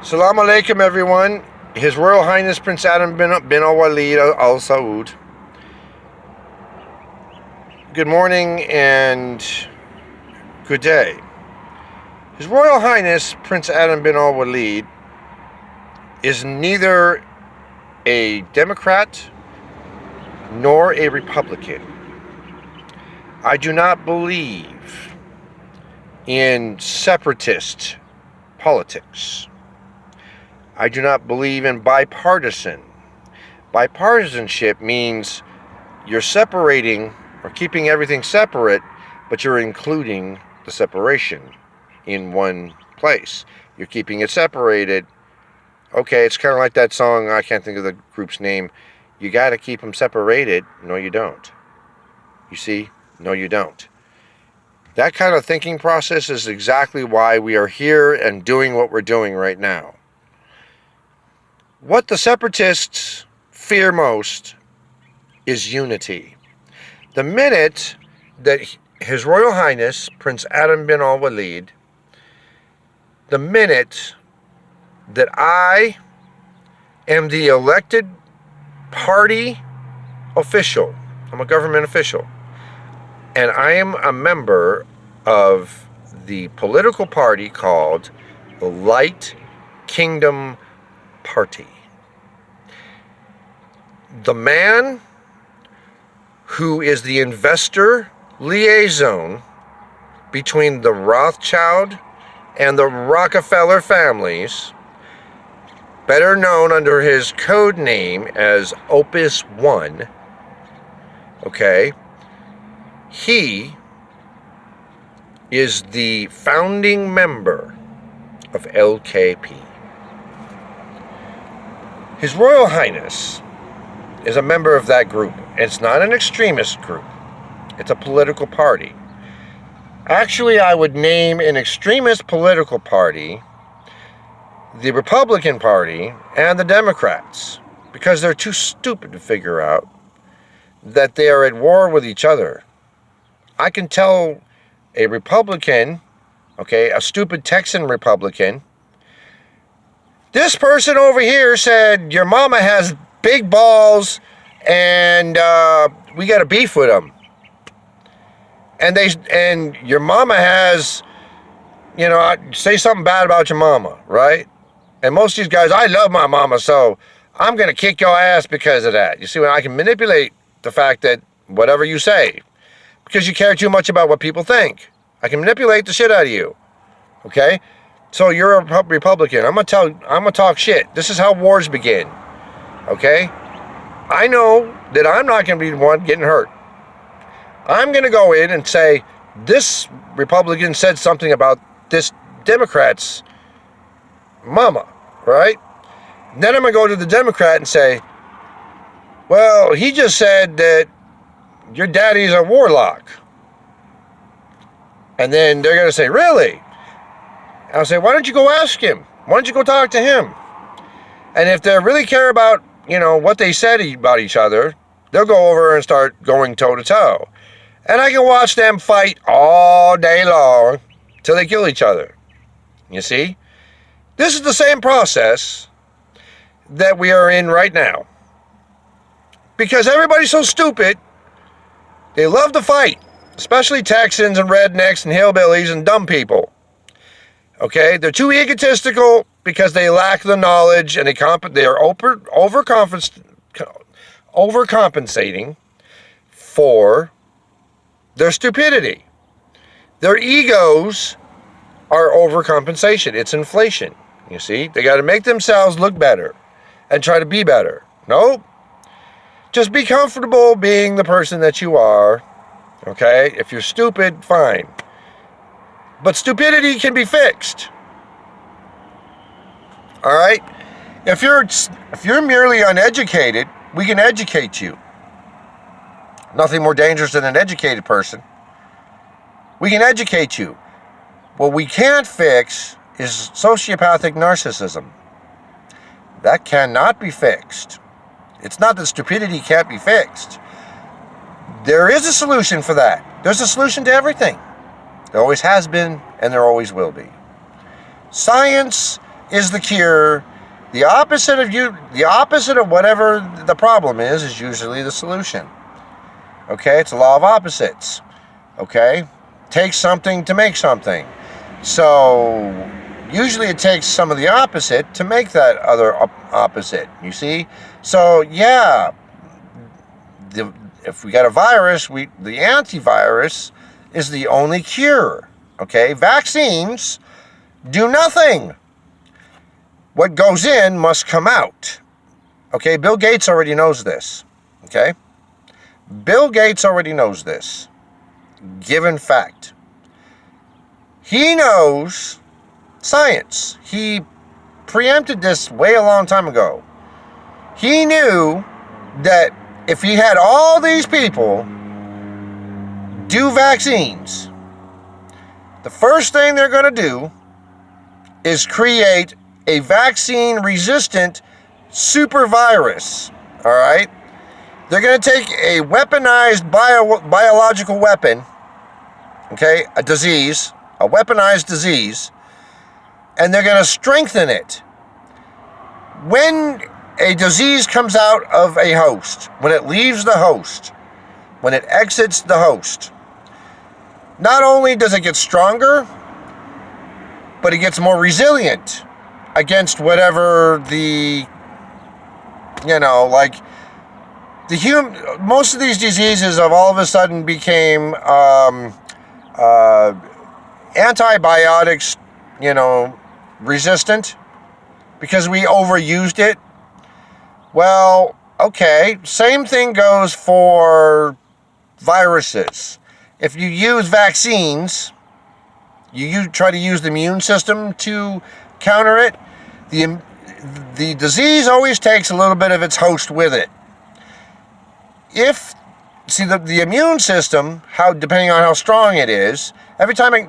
Salam alaikum, everyone. His Royal Highness Prince Adam bin Al-Walid Al Saud. Good morning and good day. His Royal Highness Prince Adam bin Al-Walid is neither a Democrat nor a Republican. I do not believe in separatist politics. I do not believe in bipartisan. Bipartisanship means you're separating or keeping everything separate, but you're including the separation in one place. You're keeping it separated. Okay, it's kind of like that song, I can't think of the group's name. You got to keep them separated. No, you don't. You see? No, you don't. That kind of thinking process is exactly why we are here and doing what we're doing right now. What the separatists fear most is unity. The minute that His Royal Highness Prince Adam bin Al-Walid, the minute that I am the elected party official, I'm a government official, and I am a member of the political party called the Light Kingdom Party. The man who is the investor liaison between the Rothschild and the Rockefeller families, better known under his code name as Opus One, okay, he is the founding member of LKP. His Royal Highness is a member of that group. It's not an extremist group. It's a political party. Actually, I would name an extremist political party the Republican Party and the Democrats, because they're too stupid to figure out that they are at war with each other. I can tell a Republican, okay, a stupid Texan Republican, this person over here said your mama has big balls and we got a beef with them. And your mama has, say something bad about your mama, right? And most of these guys, I love my mama, so I'm going to kick your ass because of that. You see, when I can manipulate the fact that whatever you say, because you care too much about what people think, I can manipulate the shit out of you, okay? So you're a Republican. I'm gonna talk shit. This is how wars begin, okay? I know that I'm not going to be the one getting hurt. I'm going to go in and say, this Republican said something about this Democrat's mama, right? Then I'm going to go to the Democrat and say, well, he just said that your daddy's a warlock. And then they're going to say, really? And I'll say, why don't you go ask him? Why don't you go talk to him? And if they really care about, what they said about each other, they'll go over and start going toe-to-toe. And I can watch them fight all day long till they kill each other. You see? This is the same process that we are in right now. Because everybody's so stupid, they love to fight. Especially Texans and rednecks and hillbillies and dumb people. Okay? They're too egotistical because they lack the knowledge and they are overcompensating for their stupidity. Their egos are overcompensation. It's inflation. You see? They got to make themselves look better and try to be better. Nope. Just be comfortable being the person that you are. Okay? If you're stupid, fine. But stupidity can be fixed. All right? If you're merely uneducated, we can educate you. Nothing more dangerous than an educated person. We can educate you. What we can't fix is sociopathic narcissism. That cannot be fixed. It's not that stupidity can't be fixed. There is a solution for that. There's a solution to everything. There always has been, and there always will be. Science is the cure. The opposite of whatever the problem is usually the solution. Okay, it's a law of opposites. Okay, takes something to make something. So usually it takes some of the opposite to make that other opposite. You see? So yeah, if we got a virus, the antivirus is the only cure. Okay, vaccines do nothing. What goes in must come out. Okay, Bill Gates already knows this. Okay, Bill Gates already knows this. Given fact. He knows science. He preempted this way a long time ago. He knew that if he had all these people do vaccines, the first thing they're going to do is create a vaccine-resistant super virus. All right? They're going to take a weaponized biological weapon, okay, a weaponized disease, and they're going to strengthen it. When a disease comes out of a host, when it leaves the host, when it exits the host, not only does it get stronger, but it gets more resilient against whatever most of these diseases have all of a sudden became antibiotics, resistant because we overused it. Well, okay, same thing goes for viruses. If you use vaccines, you try to use the immune system to counter it, the disease always takes a little bit of its host with it. The immune system, depending on how strong it is, every time it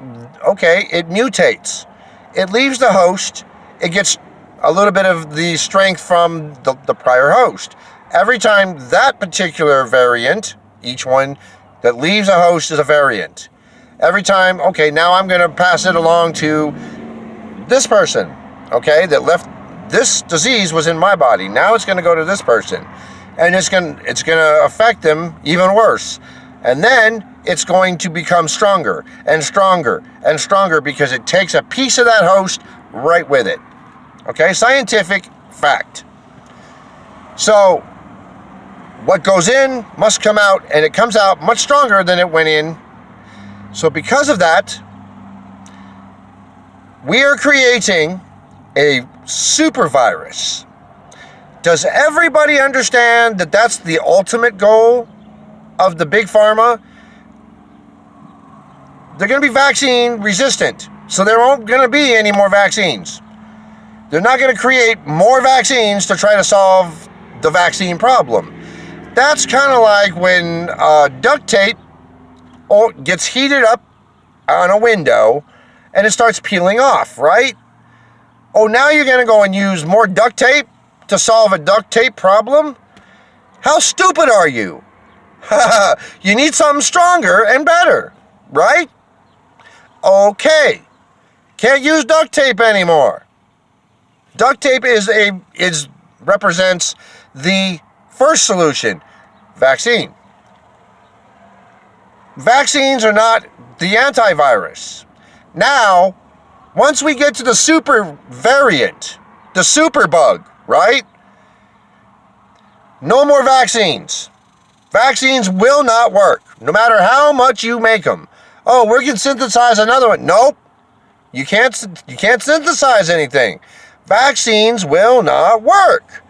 mutates. It leaves the host, it gets a little bit of the strength from the prior host. Every time that particular variant, each one that leaves a host is a variant. Every time, now I'm going to pass it along to this person, that left this disease was in my body. Now it's going to go to this person. And it's going to affect them even worse. And then it's going to become stronger and stronger and stronger because it takes a piece of that host right with it. Okay, scientific fact. So what goes in must come out, and it comes out much stronger than it went in. So because of that, we are creating a super virus. Does everybody understand that that's the ultimate goal of the big pharma? They're going to be vaccine resistant, so there won't going to be any more vaccines. They're not going to create more vaccines to try to solve the vaccine problem. That's kind of like when duct tape gets heated up on a window and it starts peeling off, right? Oh, now you're going to go and use more duct tape to solve a duct tape problem? How stupid are you? You need something stronger and better, right? Okay. Can't use duct tape anymore. Duct tape represents the first solution, vaccine. Vaccines are not the antivirus. Now, once we get to the super variant, the super bug, right? No more vaccines. Vaccines will not work, no matter how much you make them. Oh, we can synthesize another one. Nope. You can't synthesize anything. Vaccines will not work.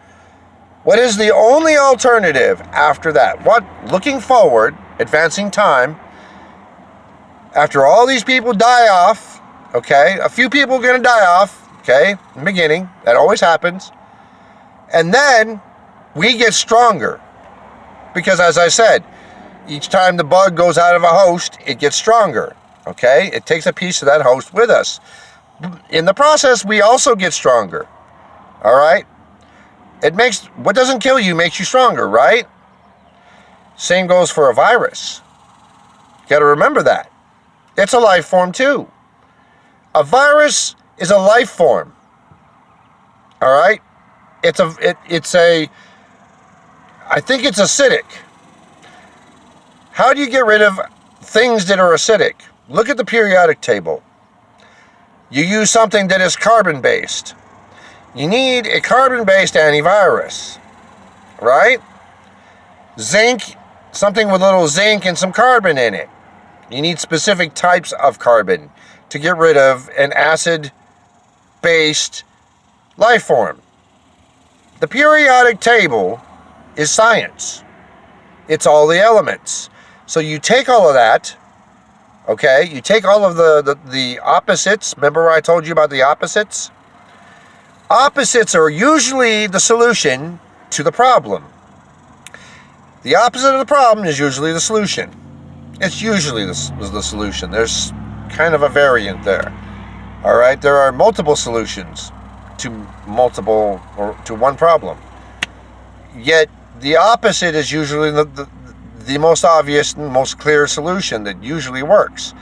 What is the only alternative after that? Looking forward, advancing time, after all these people die off, a few people are going to die off, in the beginning, that always happens, and then we get stronger, because as I said, each time the bug goes out of a host, it gets stronger, it takes a piece of that host with us. In the process, we also get stronger, all right? What doesn't kill you makes you stronger, right? Same goes for a virus. You got to remember that. It's a life form too. A virus is a life form. All right? I think it's acidic. How do you get rid of things that are acidic? Look at the periodic table. You use something that is carbon-based. You need a carbon-based antivirus, right? Zinc, something with a little zinc and some carbon in it. You need specific types of carbon to get rid of an acid-based life form. The periodic table is science. It's all the elements. So you take all of that, okay? You take all of the opposites. Remember I told you about the opposites? Opposites are usually the solution to the problem. The opposite of the problem is usually the solution. It's usually the solution. There's kind of a variant there. All right? There are multiple solutions to one problem. Yet the opposite is usually the most obvious and most clear solution that usually works.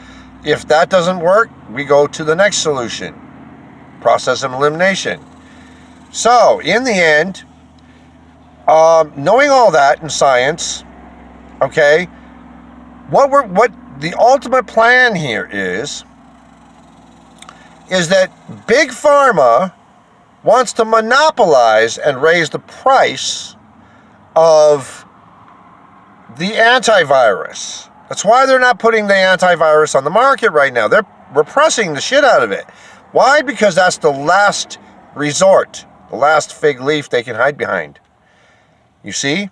If that doesn't work, we go to the next solution. Process of elimination. So, in the end, knowing all that in science, okay, what the ultimate plan here is that Big Pharma wants to monopolize and raise the price of the antivirus. That's why they're not putting the antivirus on the market right now. They're repressing the shit out of it. Why? Because that's the last resort, the last fig leaf they can hide behind. You see?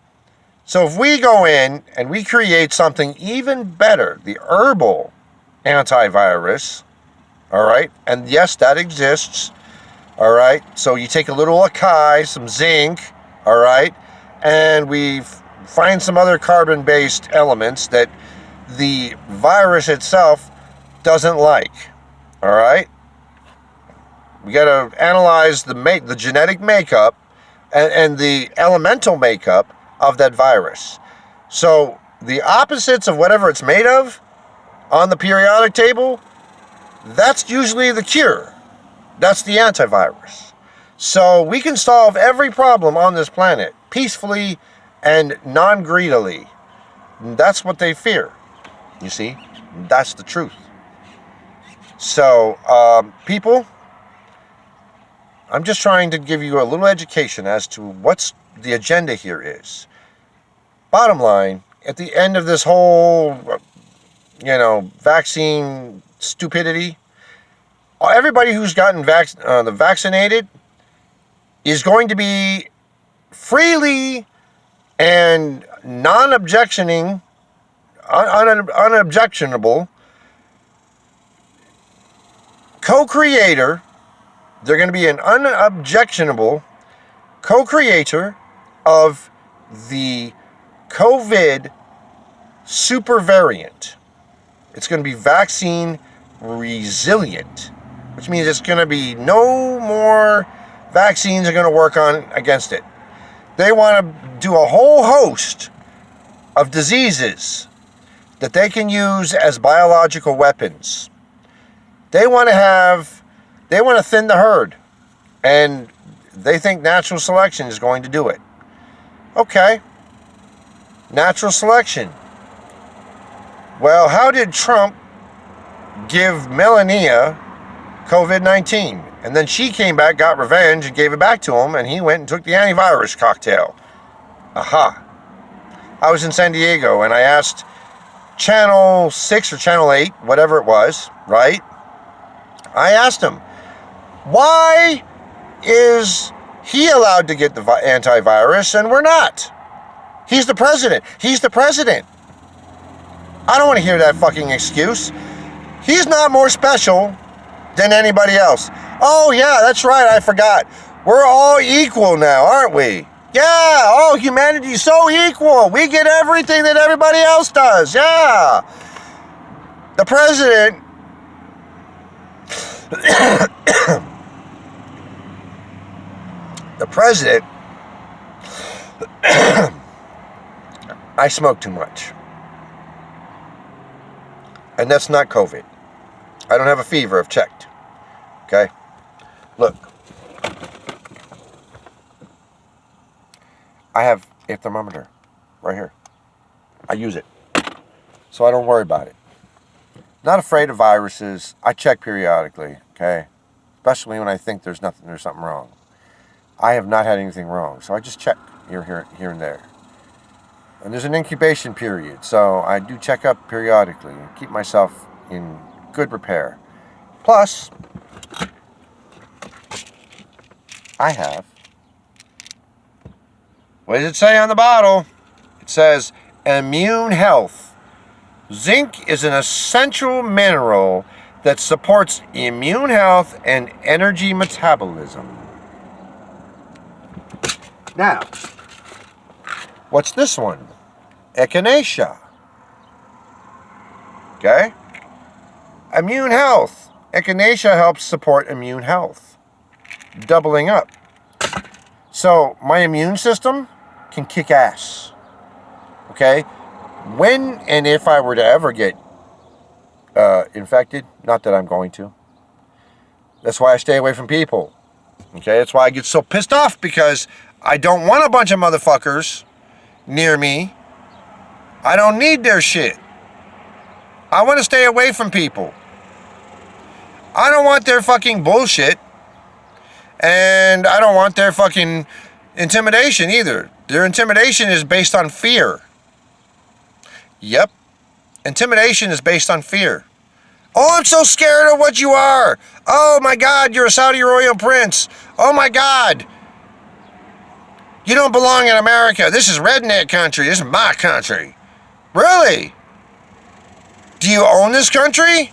So if we go in and we create something even better, the herbal antivirus, all right, and yes, that exists, all right, so you take a little acai, some zinc, all right, and we find some other carbon-based elements that the virus itself doesn't like, all right? We got to analyze the genetic makeup and the elemental makeup of that virus. So the opposites of whatever it's made of on the periodic table, that's usually the cure. That's the antivirus. So we can solve every problem on this planet peacefully and non-greedily. That's what they fear. You see? That's the truth. So, people, I'm just trying to give you a little education as to what's the agenda here is. Bottom line, at the end of this whole, vaccine stupidity, everybody who's gotten vaccinated is going to be freely and unobjectionable co-creator. They're going to be an unobjectionable co-creator of the COVID super variant. It's going to be vaccine resilient, which means it's going to be no more vaccines are going to work on against it. They want to do a whole host of diseases that they can use as biological weapons. They want to thin the herd, and they think natural selection is going to do it. Okay. Natural selection. Well, how did Trump give Melania COVID-19? And then she came back, got revenge, and gave it back to him, and he went and took the antivirus cocktail. Aha. I was in San Diego, and I asked Channel 6 or Channel 8, whatever it was, right? I asked him, why is he allowed to get the antivirus and we're not? He's the president. He's the president. I don't want to hear that fucking excuse. He's not more special than anybody else. Oh, yeah, that's right. I forgot. We're all equal now, aren't we? Yeah. Oh, humanity's so equal. We get everything that everybody else does. Yeah. The president... The president... I smoke too much. And that's not COVID. I don't have a fever. I've checked. Okay? Look. I have a thermometer right here. I use it, so I don't worry about it. Not afraid of viruses. I check periodically, okay? Especially when I think there's something wrong. I have not had anything wrong, so I just check here and there. And there's an incubation period, so I do check up periodically and keep myself in good repair. Plus, I have, what does it say on the bottle? It says immune health. Zinc is an essential mineral that supports immune health and energy metabolism. Now, what's this one? Echinacea. Okay? Immune health. Echinacea helps support immune health. Doubling up. So, my immune system can kick ass. Okay? When and if I were to ever get infected, not that I'm going to. That's why I stay away from people. Okay? That's why I get so pissed off, because I don't want a bunch of motherfuckers near me. I don't need their shit. I want to stay away from people. I don't want their fucking bullshit. And I don't want their fucking intimidation either. Their intimidation is based on fear. Yep. Intimidation is based on fear. Oh, I'm so scared of what you are. Oh my God, you're a Saudi royal prince. Oh my God. You don't belong in America. This is redneck country. This is my country. Really? Do you own this country?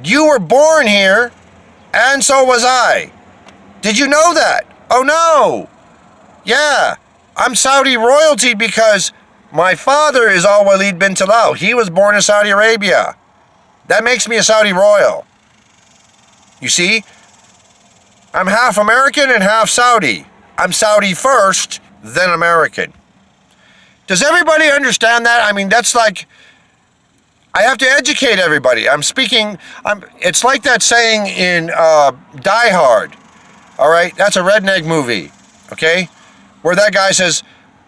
You were born here, and so was I. Did you know that? Oh no. Yeah, I'm Saudi royalty because my father is Al-Walid bin Talal. He was born in Saudi Arabia. That makes me a Saudi royal. You see? I'm half American and half Saudi. I'm Saudi first, then American. Does everybody understand that? I mean, that's like, I have to educate everybody. It's like that saying in Die Hard. All right? That's a redneck movie. Okay? Where that guy says,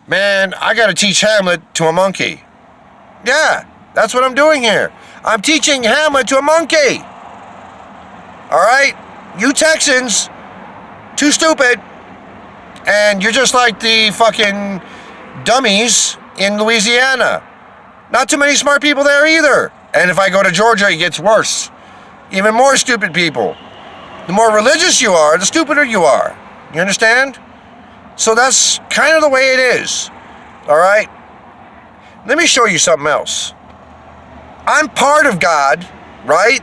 man, I got to teach Hamlet to a monkey. Yeah, that's what I'm doing here. I'm teaching Hamlet to a monkey. All right? You Texans, too stupid. And you're just like the fucking dummies in Louisiana. Not too many smart people there either. And if I go to Georgia, it gets worse. Even more stupid people. The more religious you are, the stupider you are. You understand? So that's kind of the way it is. All right? Let me show you something else. I'm part of God, right?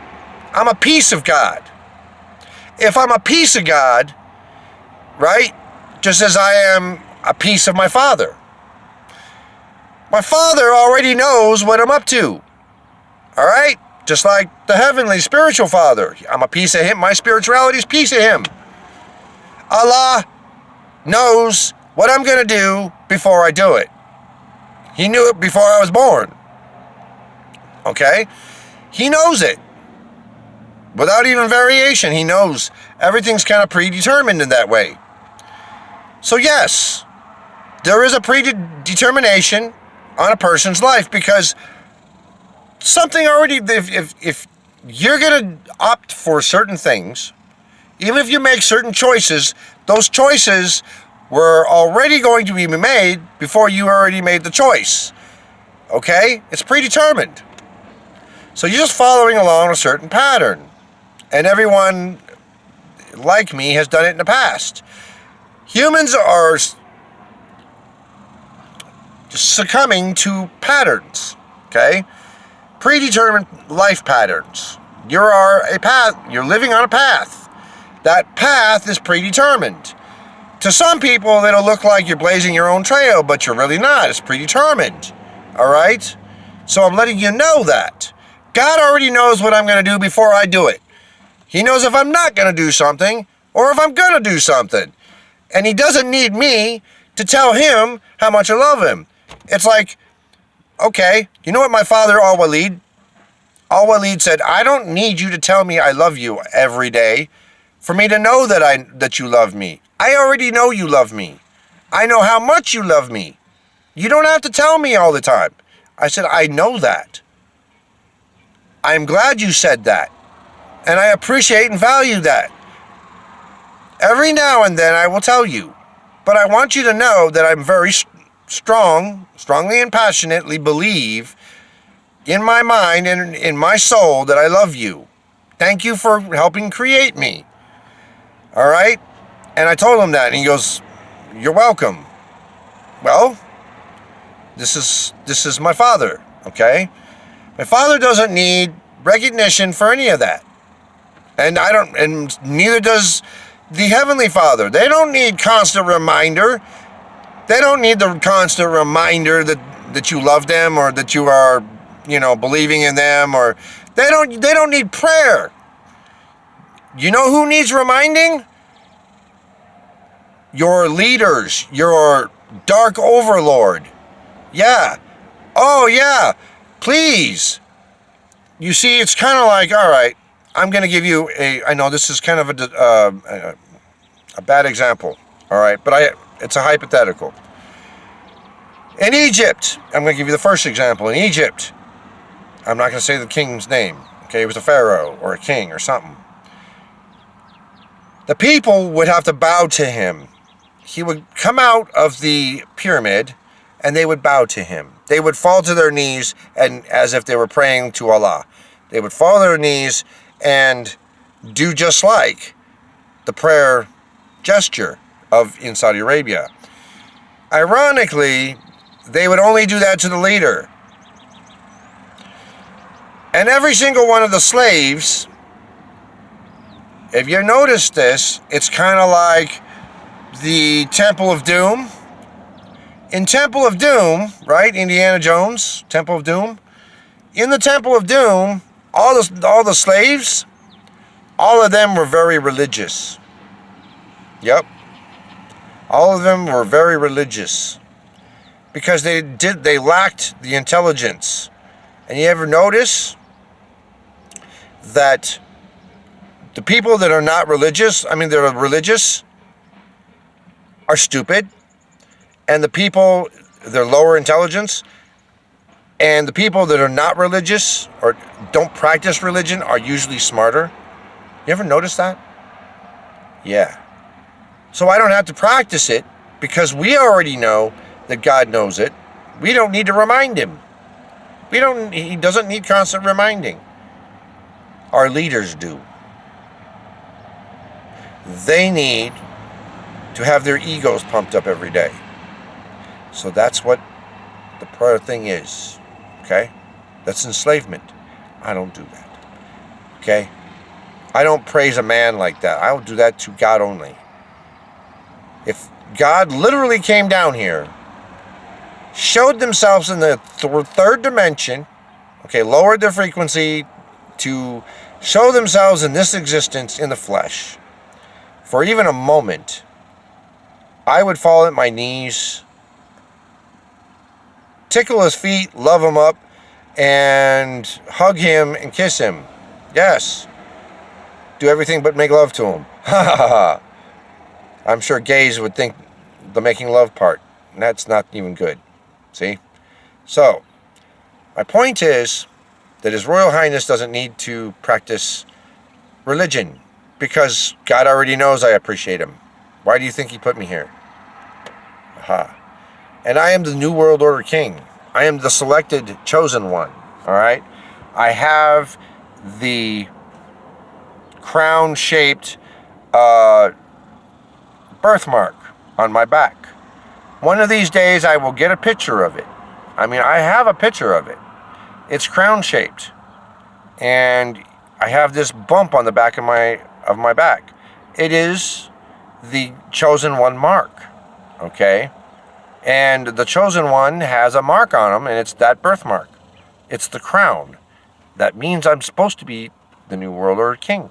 I'm a piece of God. If I'm a piece of God, right? Just as I am a piece of my Father. My Father already knows what I'm up to. All right? Just like the heavenly spiritual Father. I'm a piece of Him. My spirituality is a piece of Him. Allah knows what I'm going to do before I do it. He knew it before I was born. Okay? He knows it. Without even variation, He knows. Everything's kind of predetermined in that way. So yes, there is a predetermination on a person's life, because something already, if you're going to opt for certain things, even if you make certain choices, those choices were already going to be made before you already made the choice. Okay? It's predetermined. So you're just following along a certain pattern. And everyone, like me, has done it in the past. Humans are succumbing to patterns. Okay? Predetermined life patterns. You're living on a path. That path is predetermined. To some people, it'll look like you're blazing your own trail, but you're really not. It's predetermined. All right? So I'm letting you know that. God already knows what I'm going to do before I do it. He knows if I'm not going to do something, or if I'm going to do something. And He doesn't need me to tell Him how much I love Him. It's like, okay, you know what my father, Al-Walid said, I don't need you to tell me I love you every day for me to know that you love me. I already know you love me. I know how much you love me. You don't have to tell me all the time. I said, I know that. I'm glad you said that. And I appreciate and value that. Every now and then I will tell you. But I want you to know that I'm very strongly and passionately believe in my mind and in my soul that I love you. Thank you for helping create me. All right? And I told him that, and he goes, you're welcome. Well, this is my father, okay? My father doesn't need recognition for any of that. And neither does the Heavenly Father. They don't need constant reminder. They don't need the constant reminder that you love them, or that you are, believing in them, or they don't need prayer. You know who needs reminding? Your leaders, your dark overlord. Yeah. Oh, yeah. Please. You see, it's kind of like, all right, I'm going to give you I know this is kind of a bad example, all right, but it's a hypothetical. In Egypt, I'm going to give you the first example. In Egypt, I'm not going to say the king's name, okay? It was a pharaoh or a king or something. The people would have to bow to him. He would come out of the pyramid, and they would bow to him. They would fall to their knees, and as if they were praying to Allah. They would fall to their knees and do just like the prayer gesture in Saudi Arabia. Ironically, they would only do that to the leader. And every single one of the slaves, if you notice this, it's kind of like the Temple of Doom. In Temple of Doom, right? Indiana Jones, Temple of Doom. In the Temple of Doom, all the slaves, all of them were very religious. Yep. All of them were very religious. Because they lacked the intelligence. And you ever notice that the people that are not religious, they're religious, are stupid, and the people, they're lower intelligence, and the people that are not religious or don't practice religion are usually smarter. You ever notice that? Yeah. So I don't have to practice it because we already know that God knows it. We don't need to remind him. He doesn't need constant reminding. Our leaders do. They need to have their egos pumped up every day. So that's what the prayer thing is. Okay? That's enslavement. I don't do that. Okay? I don't praise a man like that. I will do that to God only. If God literally came down here, showed themselves in the third dimension, okay, lowered their frequency to show themselves in this existence in the flesh, for even a moment, I would fall at my knees, tickle his feet, love him up, and hug him and kiss him. Yes. Do everything but make love to him. Ha ha ha. I'm sure gays would think the making love part, and that's not even good. See? So, my point is that His Royal Highness doesn't need to practice religion because God already knows I appreciate him. Why do you think he put me here? Aha. And I am the New World Order King. I am the selected, chosen one. All right? I have the crown-shaped birthmark on my back. One of these days I will get a picture of it. I have a picture of it. It's crown-shaped. And I have this bump on the back of my back. It is the chosen one mark. Okay? And the chosen one has a mark on him, and it's that birthmark. It's the crown. That means I'm supposed to be the New World Order King.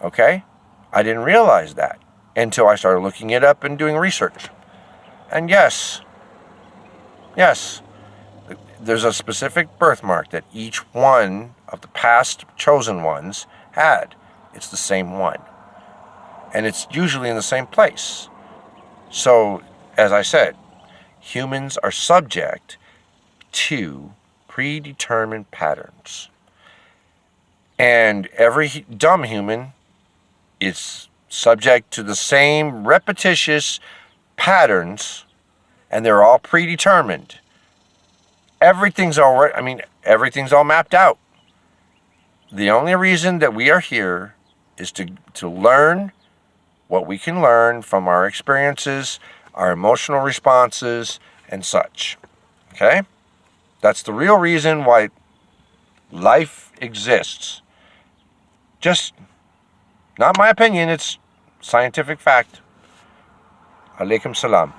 Okay? I didn't realize that until I started looking it up and doing research. And yes, there's a specific birthmark that each one of the past chosen ones had. It's the same one. And it's usually in the same place. So, as I said, humans are subject to predetermined patterns. And every dumb human is subject to the same repetitious patterns, and they're all predetermined. Everything's all mapped out. The only reason that we are here is to learn what we can learn from our experiences, our emotional responses, and such. Okay? That's the real reason why life exists. Just not my opinion, it's scientific fact. Alaikum salam.